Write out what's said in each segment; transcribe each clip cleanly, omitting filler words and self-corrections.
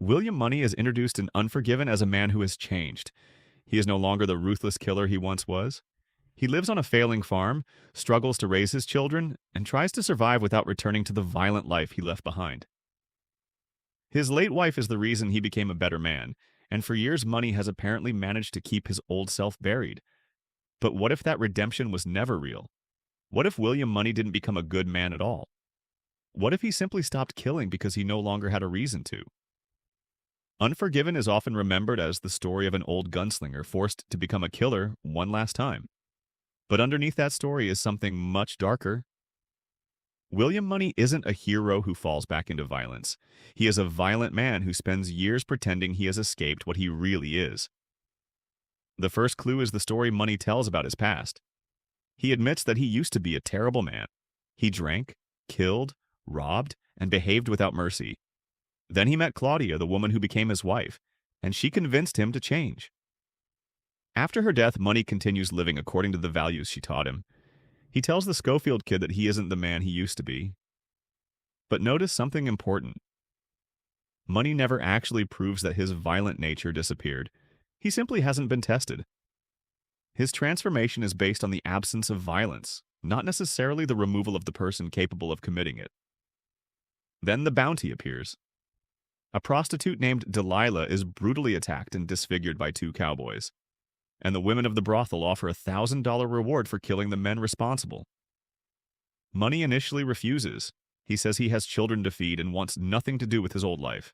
William Munny is introduced in Unforgiven as a man who has changed. He is no longer the ruthless killer he once was. He lives on a failing farm, struggles to raise his children, and tries to survive without returning to the violent life he left behind. His late wife is the reason he became a better man, and for years Munny has apparently managed to keep his old self buried. But what if that redemption was never real? What if William Munny didn't become a good man at all? What if he simply stopped killing because he no longer had a reason to? Unforgiven is often remembered as the story of an old gunslinger forced to become a killer one last time. But underneath that story is something much darker. William Munny isn't a hero who falls back into violence. He is a violent man who spends years pretending he has escaped what he really is. The first clue is the story Munny tells about his past. He admits that he used to be a terrible man. He drank, killed, robbed, and behaved without mercy. Then he met Claudia, the woman who became his wife, and she convinced him to change. After her death, Munny continues living according to the values she taught him. He tells the Schofield kid that he isn't the man he used to be. But notice something important. Munny never actually proves that his violent nature disappeared. He simply hasn't been tested. His transformation is based on the absence of violence, not necessarily the removal of the person capable of committing it. Then the bounty appears. A prostitute named Delilah is brutally attacked and disfigured by two cowboys, and the women of the brothel offer a $1,000 reward for killing the men responsible. Munny initially refuses. He says he has children to feed and wants nothing to do with his old life.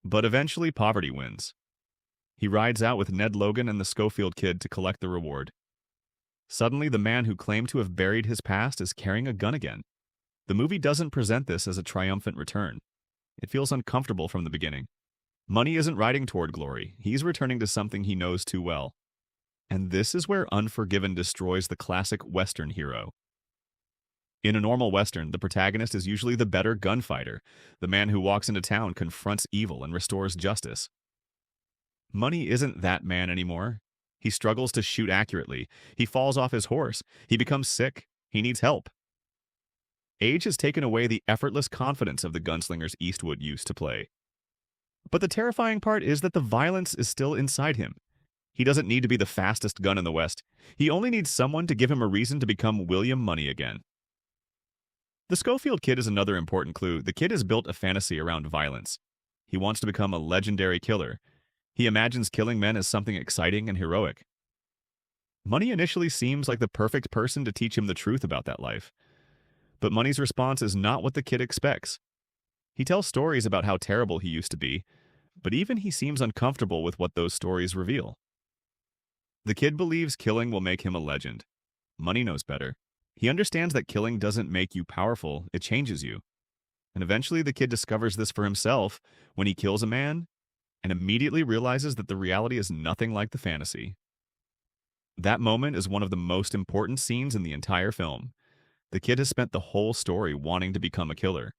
But eventually poverty wins. He rides out with Ned Logan and the Schofield kid to collect the reward. Suddenly, the man who claimed to have buried his past is carrying a gun again. The movie doesn't present this as a triumphant return. It feels uncomfortable from the beginning. Munny isn't riding toward glory. He's returning to something he knows too well. And this is where Unforgiven destroys the classic Western hero. In a normal Western, the protagonist is usually the better gunfighter, the man who walks into town, confronts evil, and restores justice. Munny isn't that man anymore. He struggles to shoot accurately. He falls off his horse. He becomes sick. He needs help. Age has taken away the effortless confidence of the gunslingers Eastwood used to play. But the terrifying part is that the violence is still inside him. He doesn't need to be the fastest gun in the West. He only needs someone to give him a reason to become William Munny again. The Schofield kid is another important clue. The kid has built a fantasy around violence. He wants to become a legendary killer. He imagines killing men as something exciting and heroic. Munny initially seems like the perfect person to teach him the truth about that life. But Munny's response is not what the kid expects. He tells stories about how terrible he used to be, but even he seems uncomfortable with what those stories reveal. The kid believes killing will make him a legend. Munny knows better. He understands that killing doesn't make you powerful, it changes you. And eventually the kid discovers this for himself when he kills a man and immediately realizes that the reality is nothing like the fantasy. That moment is one of the most important scenes in the entire film. The kid has spent the whole story wanting to become a killer.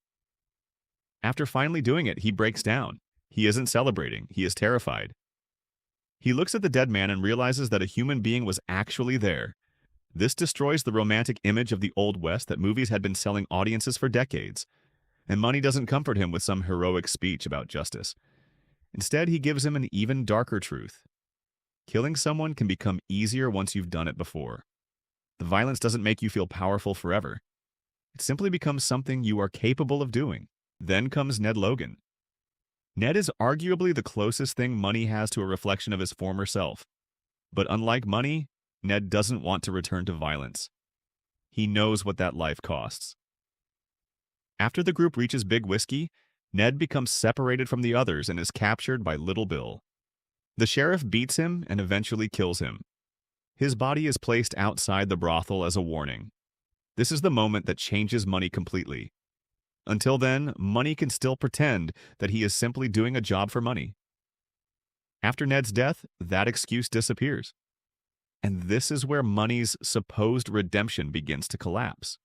After finally doing it, he breaks down. He isn't celebrating. He is terrified. He looks at the dead man and realizes that a human being was actually there. This destroys the romantic image of the Old West that movies had been selling audiences for decades. And Munny doesn't comfort him with some heroic speech about justice. Instead, he gives him an even darker truth. Killing someone can become easier once you've done it before. The violence doesn't make you feel powerful forever. It simply becomes something you are capable of doing. Then comes Ned Logan. Ned is arguably the closest thing Munny has to a reflection of his former self. But unlike Munny, Ned doesn't want to return to violence. He knows what that life costs. After the group reaches Big Whiskey, Ned becomes separated from the others and is captured by Little Bill. The sheriff beats him and eventually kills him. His body is placed outside the brothel as a warning. This is the moment that changes Munny completely. Until then, Munny can still pretend that he is simply doing a job for money. After Ned's death, that excuse disappears. And this is where Munny's supposed redemption begins to collapse.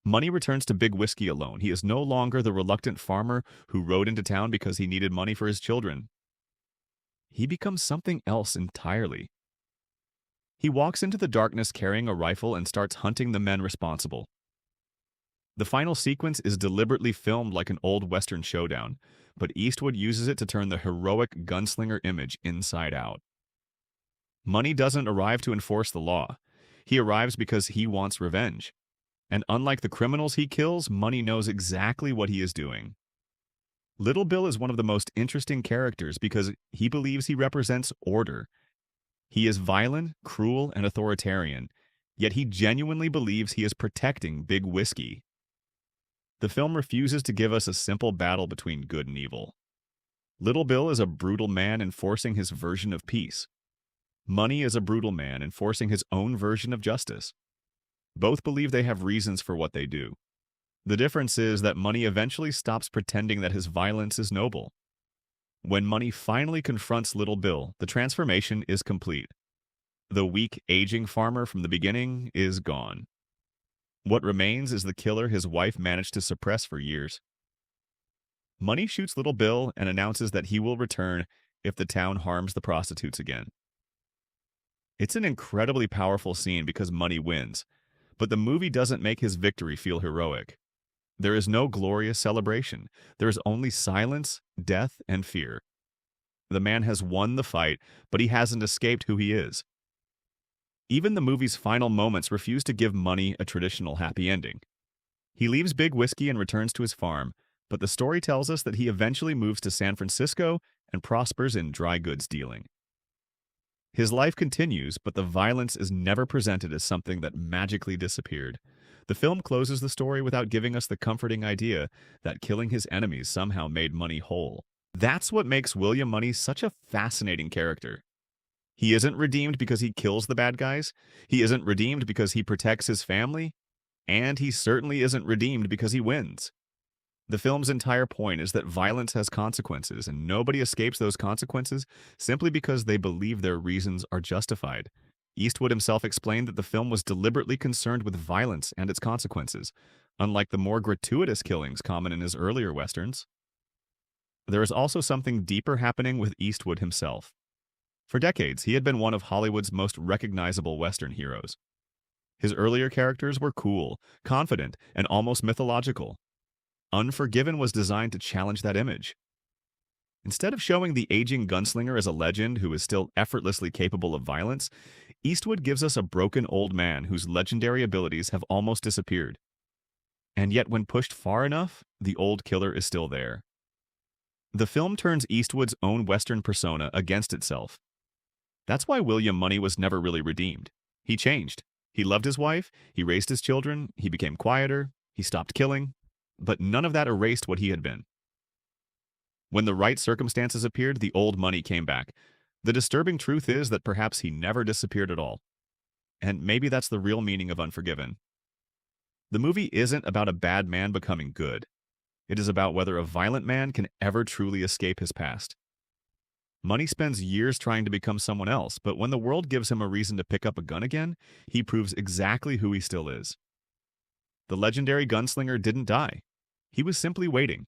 Munny returns to Big Whiskey alone. He is no longer the reluctant farmer who rode into town because he needed money for his children. He becomes something else entirely. He walks into the darkness carrying a rifle and starts hunting the men responsible. The final sequence is deliberately filmed like an old Western showdown, but Eastwood uses it to turn the heroic gunslinger image inside out. Money doesn't arrive to enforce the law. He arrives because he wants revenge. And unlike the criminals he kills, Money knows exactly what he is doing. Little Bill is one of the most interesting characters because he believes he represents order. He is violent, cruel, and authoritarian, yet he genuinely believes he is protecting Big Whiskey. The film refuses to give us a simple battle between good and evil. Little Bill is a brutal man enforcing his version of peace. Money is a brutal man enforcing his own version of justice. Both believe they have reasons for what they do. The difference is that Money eventually stops pretending that his violence is noble. When Money finally confronts Little Bill, the transformation is complete. The weak, aging farmer from the beginning is gone. What remains is the killer his wife managed to suppress for years. Money shoots Little Bill and announces that he will return if the town harms the prostitutes again. It's an incredibly powerful scene because Money wins, but the movie doesn't make his victory feel heroic. There is no glorious celebration. There is only silence, death, and fear. The man has won the fight, but he hasn't escaped who he is. Even the movie's final moments refuse to give Money a traditional happy ending. He leaves Big Whiskey and returns to his farm, but the story tells us that he eventually moves to San Francisco and prospers in dry goods dealing. His life continues, but the violence is never presented as something that magically disappeared. The film closes the story without giving us the comforting idea that killing his enemies somehow made Money whole. That's what makes William Munny such a fascinating character. He isn't redeemed because he kills the bad guys, he isn't redeemed because he protects his family, and he certainly isn't redeemed because he wins. The film's entire point is that violence has consequences, and nobody escapes those consequences simply because they believe their reasons are justified. Eastwood himself explained that the film was deliberately concerned with violence and its consequences, unlike the more gratuitous killings common in his earlier westerns. There is also something deeper happening with Eastwood himself. For decades, he had been one of Hollywood's most recognizable Western heroes. His earlier characters were cool, confident, and almost mythological. Unforgiven was designed to challenge that image. Instead of showing the aging gunslinger as a legend who is still effortlessly capable of violence, Eastwood gives us a broken old man whose legendary abilities have almost disappeared. And yet when pushed far enough, the old killer is still there. The film turns Eastwood's own Western persona against itself. That's why William Munny was never really redeemed. He changed. He loved his wife, he raised his children, he became quieter, he stopped killing, but none of that erased what he had been. When the right circumstances appeared, the old Munny came back. The disturbing truth is that perhaps he never disappeared at all. And maybe that's the real meaning of Unforgiven. The movie isn't about a bad man becoming good. It is about whether a violent man can ever truly escape his past. Munny spends years trying to become someone else, but when the world gives him a reason to pick up a gun again, he proves exactly who he still is. The legendary gunslinger didn't die. He was simply waiting.